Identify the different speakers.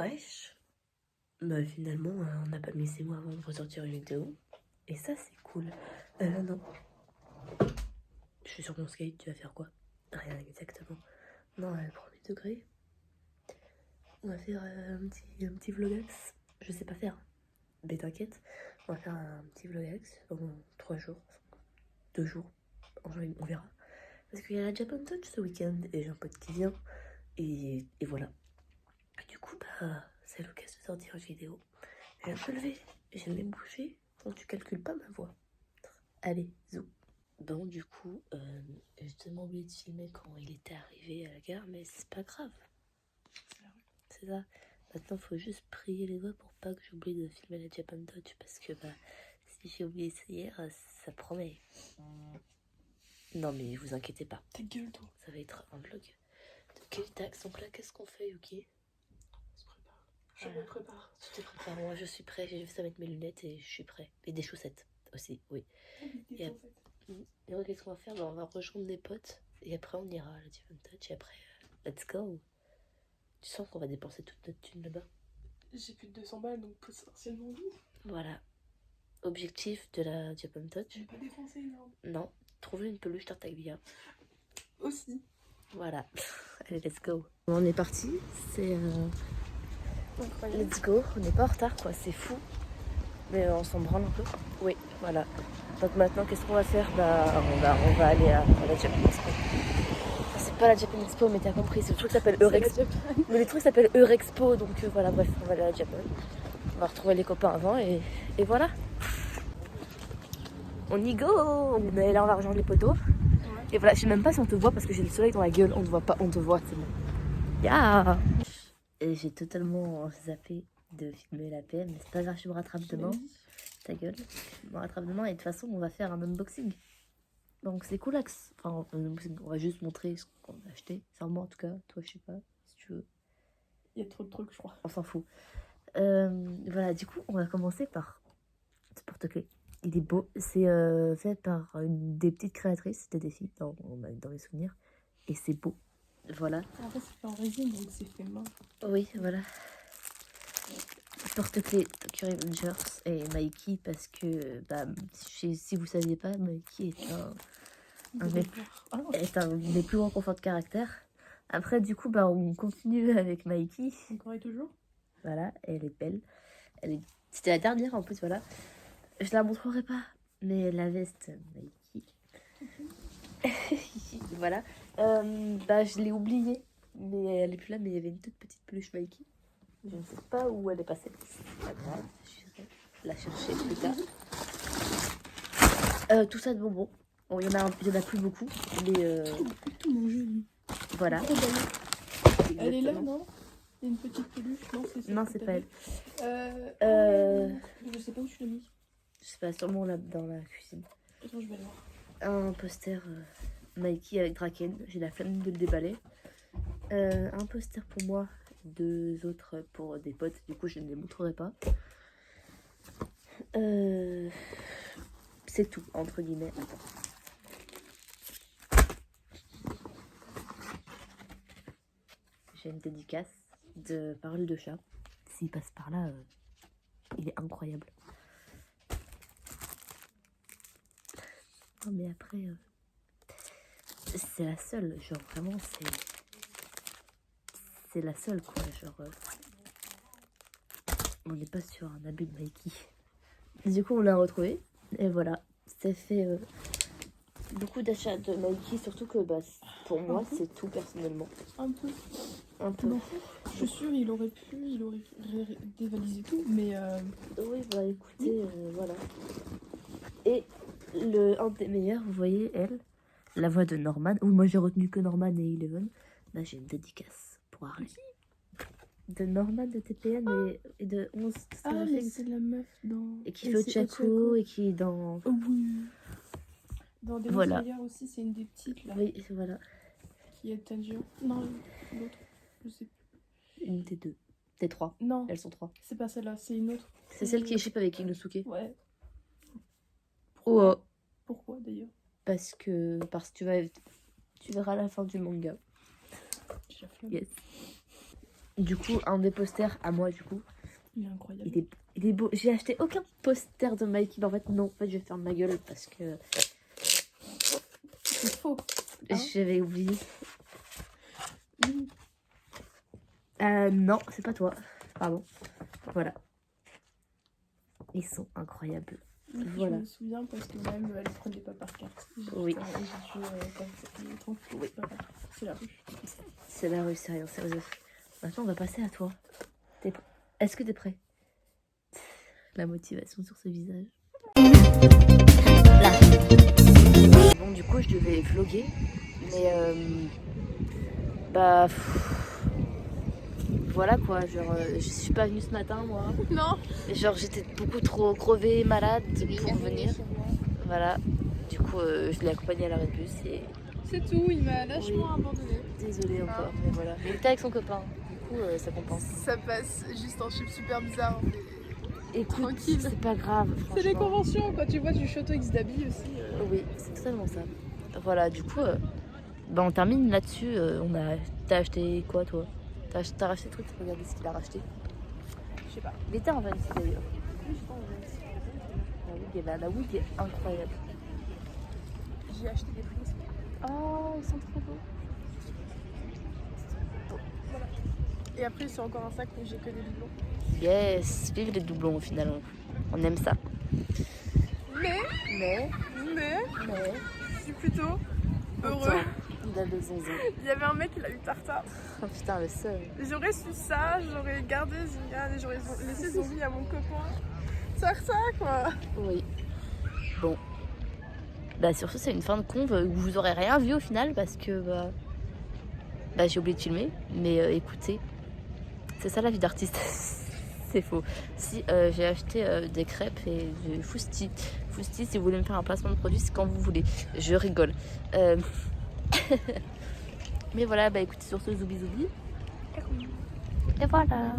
Speaker 1: Wesh. Bah finalement, on n'a pas mis 6 mois avant de ressortir une vidéo. Et ça, c'est cool. Non. Je suis sur mon skate, tu vas faire quoi? Rien exactement. Non, premier degré. On va faire un petit vlogax. Je sais pas faire. Mais t'inquiète. On va faire un petit vlogax pendant 3 jours. 2 jours. On verra. Parce qu'il y a la Japan Touch ce week-end. Et j'ai un pote qui vient. Et voilà. Du coup, bah, c'est l'occasion de sortir une vidéo. Je viens de me lever. J'aime bien bouger. Donc tu calcules pas ma voix. Allez, zou. Bon, du coup, j'ai tellement oublié de filmer quand il était arrivé à la gare, mais c'est pas grave. C'est ça. Maintenant, faut juste prier les doigts pour pas que j'oublie de filmer la Japan Touch, parce que bah, si j'ai oublié ça hier, ça promet. Non, mais vous inquiétez pas.
Speaker 2: Ta gueule, toi.
Speaker 1: Ça va être un vlog. Ok, tac, donc là, qu'est-ce qu'on fait, ok?
Speaker 2: On se prépare. Je me prépare.
Speaker 1: Tu te prépares, moi je suis prêt. J'ai juste à mettre mes lunettes et je suis prêt. Et des chaussettes aussi, oui.
Speaker 2: Et
Speaker 1: donc, qu'est-ce qu'on va faire? Ben, on va rejoindre des potes et après on ira à la Japan Touch et après, let's go. Tu sens qu'on va dépenser toute notre thune là-bas?
Speaker 2: j'ai plus de 200 balles, donc potentiellement oui.
Speaker 1: Voilà. Objectif de la Japan Touch.
Speaker 2: J'ai pas dépensé énorme.
Speaker 1: Non, trouver une peluche Tartaglia.
Speaker 2: Aussi.
Speaker 1: Voilà. Allez, let's go. On est parti, c'est
Speaker 2: Incroyable.
Speaker 1: let's go. On n'est pas en retard quoi, c'est fou. Mais on s'en branle un peu. Oui, voilà. Donc maintenant, qu'est-ce qu'on va faire? Bah, on va aller à la Japan Expo. Enfin, c'est pas la Japan Expo, mais t'as compris, c'est le truc qui s'appelle Eurexpo. Mais le truc s'appelle Eurexpo, donc voilà, bref, on va aller à la Japan. On va retrouver les copains avant et voilà. On y go! Mais là, on va rejoindre les poteaux. Ouais. Et voilà, je sais même pas si on te voit parce que j'ai le soleil dans la gueule. On te voit pas, on te voit, c'est bon. Yeah! Et j'ai totalement zappé de filmer la PM, mais c'est pas grave, je me rattrape demain. Ta gueule, je me rattrape demain et de toute façon, on va faire un unboxing. Donc c'est cool, enfin, on va juste montrer ce qu'on a acheté. Enfin, moi en tout cas, toi, je sais pas, si tu veux.
Speaker 2: Il y a trop de trucs, je crois.
Speaker 1: On s'en fout. Voilà, du coup, on va commencer par ce porte-clés. Il est beau. C'est fait par des petites créatrices, c'était des filles dans mes souvenirs. Et c'est beau. Voilà.
Speaker 2: En fait, c'est fait en résine, donc c'est fait main.
Speaker 1: Oui, voilà. Porte-clés Curry Rangers et Mikey parce que bah, si vous saviez pas, Mikey est un des plus grands conforts de caractère. Après du coup bah on continue avec Mikey.
Speaker 2: Encore et toujours.
Speaker 1: Voilà, elle est belle. C'était la dernière en plus, voilà. Je la montrerai pas, mais la veste Mikey. Voilà. Bah je l'ai oubliée, mais elle est plus là, mais il y avait une toute petite peluche Mikey. Je ne sais pas où elle est passée. C'est pas grave, je vais la chercher plus tard. Tout ça de bonbons. Bon, il y en a plus beaucoup, mais
Speaker 2: Tout mangé, lui.
Speaker 1: voilà.
Speaker 2: Elle est là, non? Il y a une petite peluche, non? C'est ça.
Speaker 1: Non, c'est pas elle.
Speaker 2: Je sais pas où tu l'as mis.
Speaker 1: Je sais pas, sûrement là dans la cuisine.
Speaker 2: Attends, je vais aller voir.
Speaker 1: Un poster Mikey avec Draken. J'ai la flemme de le déballer. Un poster pour moi. 2 autres pour des potes. Du coup, je ne les montrerai pas. C'est tout, entre guillemets. Attends. J'ai une dédicace de Parole de chat. S'il passe par là, il est incroyable. Non, mais après, c'est la seule. Genre, vraiment, c'est la seule, quoi. Genre, on n'est pas sur un abus de Mikey. Du coup, on l'a retrouvé. Et voilà. Ça fait beaucoup d'achats de Mikey. Surtout que, bah, pour moi, c'est tout, personnellement.
Speaker 2: Un peu.
Speaker 1: Un peu.
Speaker 2: Non. Je suis sûre, il aurait dévalisé tout, mais...
Speaker 1: Oui, bah, écoutez, voilà. Et un des meilleurs, vous voyez, elle, la voix de Norman. Oui, moi, j'ai retenu que Norman et Eleven. Là, j'ai une dédicace pour Harley. De Norman de TPN et de 11.
Speaker 2: Ah, mais c'est la meuf dans...
Speaker 1: Et qui fait Ochako et qui est dans...
Speaker 2: Oh oui. Dans Demon
Speaker 1: Voilà.
Speaker 2: Slayer aussi, c'est une des petites, là.
Speaker 1: Oui, voilà.
Speaker 2: Qui est Tanjiro. Non, l'autre. Je sais plus.
Speaker 1: Une des 2. Des 3.
Speaker 2: Non.
Speaker 1: Elles sont 3.
Speaker 2: C'est pas celle-là, c'est une autre.
Speaker 1: C'est celle qui est ship avec Inosuke.
Speaker 2: Ouais.
Speaker 1: Oh.
Speaker 2: Pourquoi, d'ailleurs?
Speaker 1: Parce que tu verras la fin du manga. Yes. Du coup, un des posters à moi, du coup.
Speaker 2: Il est incroyable.
Speaker 1: Il est beau. J'ai acheté aucun poster de Mikey. En fait, non. En fait, je vais faire ma gueule parce que
Speaker 2: C'est faux. Hein?
Speaker 1: j'avais oublié.
Speaker 2: Oui.
Speaker 1: Non, c'est pas toi. Pardon. Voilà. Ils sont incroyables.
Speaker 2: Oui,
Speaker 1: Voilà.
Speaker 2: Je me souviens parce que même elle ne prenait pas par carte.
Speaker 1: Oui.
Speaker 2: J'ai dû comme ça. Tranquille.
Speaker 1: Oui.
Speaker 2: Voilà. C'est la rue.
Speaker 1: C'est la rue, c'est rien, sérieux. Maintenant, on va passer à toi. Est-ce que t'es prêt? La motivation sur ce visage. Là. Bon, du coup, je devais vlogger, mais bah voilà quoi. Genre, je suis pas venue ce matin, moi.
Speaker 2: Non.
Speaker 1: Et genre, j'étais beaucoup trop crevée, malade pour venir. Voilà. Du coup, je l'ai accompagné à l'arrêt de bus et
Speaker 2: C'est tout, il m'a lâchement abandonné.
Speaker 1: désolée encore, mais voilà. Mais il était avec son copain. Du coup, ça compense.
Speaker 2: Ça passe juste un chip super bizarre.
Speaker 1: Écoute,
Speaker 2: Tranquille.
Speaker 1: c'est pas grave.
Speaker 2: C'est les
Speaker 1: franchement.
Speaker 2: conventions, quand tu vois du Château X d'habits aussi.
Speaker 1: Oui, c'est totalement ça. Voilà, du coup, bah, on termine là-dessus. T'as acheté quoi, toi? T'as racheté le truc? Regardez ce qu'il a racheté.
Speaker 2: Je sais pas.
Speaker 1: Il était en 26 d'ailleurs. Oui, j'étais en 26. La wig, est là. La wig est incroyable.
Speaker 2: J'ai acheté des prises.
Speaker 1: Oh, ils sont trop beaux.
Speaker 2: Et après, c'est encore un sac où j'ai que des doublons.
Speaker 1: Yes, vive les doublons au final. On aime ça.
Speaker 2: Mais,
Speaker 1: Mais,
Speaker 2: je suis plutôt heureux.
Speaker 1: il a le zonzon.
Speaker 2: Il y avait un mec, il a eu tartare.
Speaker 1: Oh putain, le seul.
Speaker 2: J'aurais su ça, j'aurais gardé Zingan et j'aurais laissé Zombie à mon copain. Ça quoi.
Speaker 1: Oui. Bon. Bah sur ce, c'est une fin de conve où vous aurez rien vu au final parce que bah j'ai oublié de filmer. Mais écoutez, c'est ça la vie d'artiste. C'est faux. Si j'ai acheté des crêpes et du Fousti. Fousti, si vous voulez me faire un placement de produit, c'est quand vous voulez. Je rigole. Mais voilà, bah écoutez, sur ce, zoubi zoubi. Et voilà.